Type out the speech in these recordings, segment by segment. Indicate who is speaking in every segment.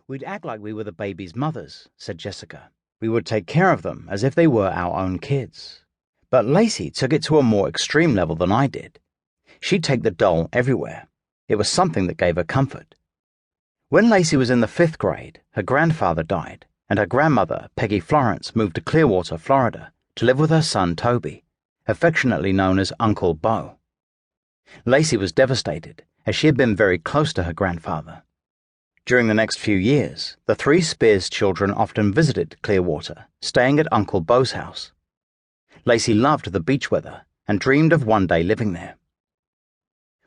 Speaker 1: "We'd act like we were the baby's mothers," said Jessica. "We would take care of them as if they were our own kids." But Lacey took it to a more extreme level than I did. She'd take the doll everywhere. It was something that gave her comfort. When Lacey was in the 5th grade, her grandfather died, and her grandmother, Peggy Florence, moved to Clearwater, Florida, to live with her son Toby, affectionately known as Uncle Bo. Lacey was devastated, as she had been very close to her grandfather. During the next few years, the 3 Spears children often visited Clearwater, staying at Uncle Bo's house. Lacey loved the beach weather and dreamed of one day living there.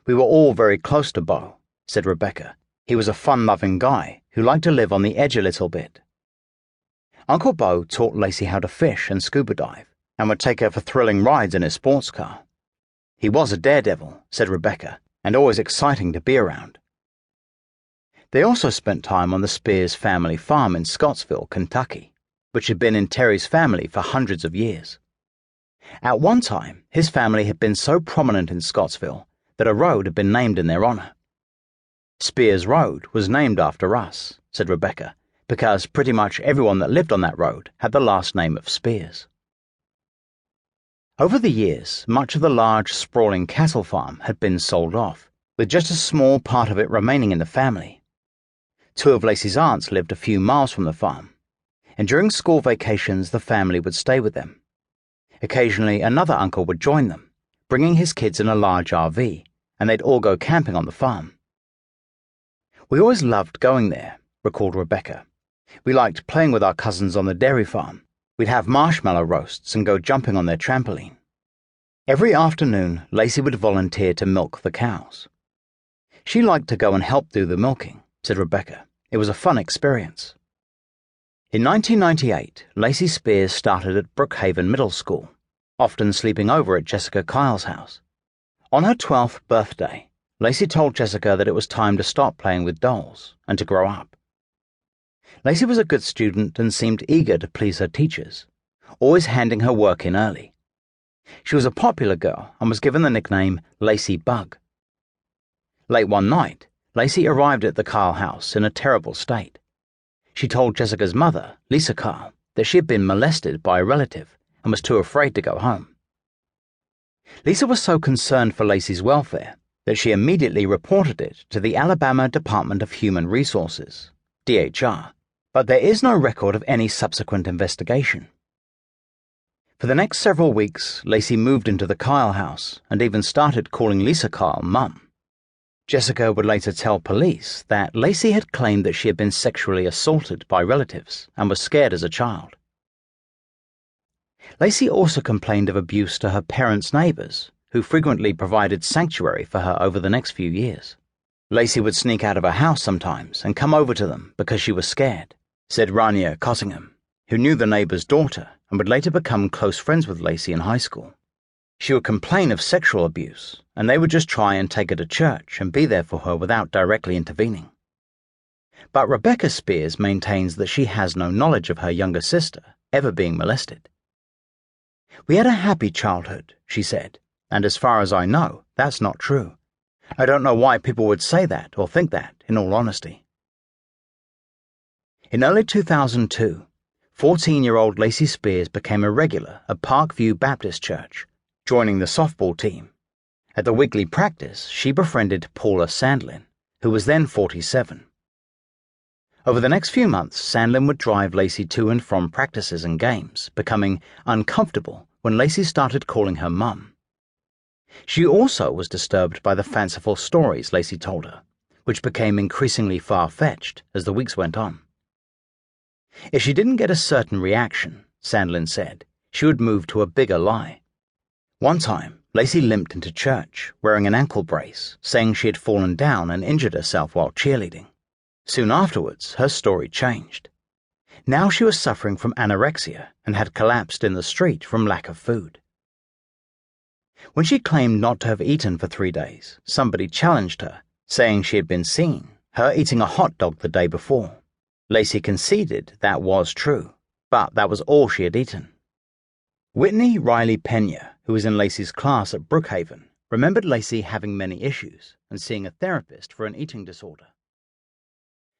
Speaker 1: "We were all very close to Bo," said Rebecca. "He was a fun-loving guy who liked to live on the edge a little bit." Uncle Bo taught Lacey how to fish and scuba dive, and would take her for thrilling rides in his sports car. "He was a daredevil," said Rebecca, "and always exciting to be around." They also spent time on the Spears family farm in Scottsville, Kentucky, which had been in Terry's family for hundreds of years. At one time, his family had been so prominent in Scottsville that a road had been named in their honor. "Spears Road was named after us," said Rebecca, "because pretty much everyone that lived on that road had the last name of Spears." Over the years, much of the large, sprawling cattle farm had been sold off, with just a small part of it remaining in the family. 2 of Lacey's aunts lived a few miles from the farm, and during school vacations the family would stay with them. Occasionally another uncle would join them, bringing his kids in a large RV, and they'd all go camping on the farm. "We always loved going there," recalled Rebecca. "We liked playing with our cousins on the dairy farm. We'd have marshmallow roasts and go jumping on their trampoline." Every afternoon, Lacey would volunteer to milk the cows. "She liked to go and help do the milking," said Rebecca. "It was a fun experience." In 1998, Lacey Spears started at Brookhaven Middle School, often sleeping over at Jessica Kyle's house. On her 12th birthday, Lacey told Jessica that it was time to stop playing with dolls and to grow up. Lacey was a good student and seemed eager to please her teachers, always handing her work in early. She was a popular girl and was given the nickname Lacey Bug. Late one night, Lacey arrived at the Kyle house in a terrible state. She told Jessica's mother, Lisa Kyle, that she had been molested by a relative and was too afraid to go home. Lisa was so concerned for Lacey's welfare that she immediately reported it to the Alabama Department of Human Resources, DHR, but there is no record of any subsequent investigation. For the next several weeks, Lacey moved into the Kyle house and even started calling Lisa Kyle Mum. Jessica would later tell police that Lacey had claimed that she had been sexually assaulted by relatives and was scared as a child. Lacey also complained of abuse to her parents' neighbors, who frequently provided sanctuary for her over the next few years. Lacey would sneak out of her house sometimes and come over to them because she was scared, said Rania Cossingham, who knew the neighbor's daughter and would later become close friends with Lacey in high school. She would complain of sexual abuse, and they would just try and take her to church and be there for her without directly intervening. But Rebecca Spears maintains that she has no knowledge of her younger sister ever being molested. "We had a happy childhood," she said, "and as far as I know, that's not true. I don't know why people would say that or think that, in all honesty." In early 2002, 14-year-old Lacey Spears became a regular at Parkview Baptist Church, joining the softball team. At the weekly practice, she befriended Paula Sandlin, who was then 47. Over the next few months, Sandlin would drive Lacey to and from practices and games, becoming uncomfortable when Lacey started calling her Mum. She also was disturbed by the fanciful stories Lacey told her, which became increasingly far-fetched as the weeks went on. If she didn't get a certain reaction, Sandlin said, she would move to a bigger lie. One time, Lacey limped into church, wearing an ankle brace, saying she had fallen down and injured herself while cheerleading. Soon afterwards, her story changed. Now she was suffering from anorexia and had collapsed in the street from lack of food. When she claimed not to have eaten for 3 days, somebody challenged her, saying she had been seen, her eating a hot dog the day before. Lacey conceded that was true, but that was all she had eaten. Whitney Riley Pena, who was in Lacey's class at Brookhaven, remembered Lacey having many issues and seeing a therapist for an eating disorder.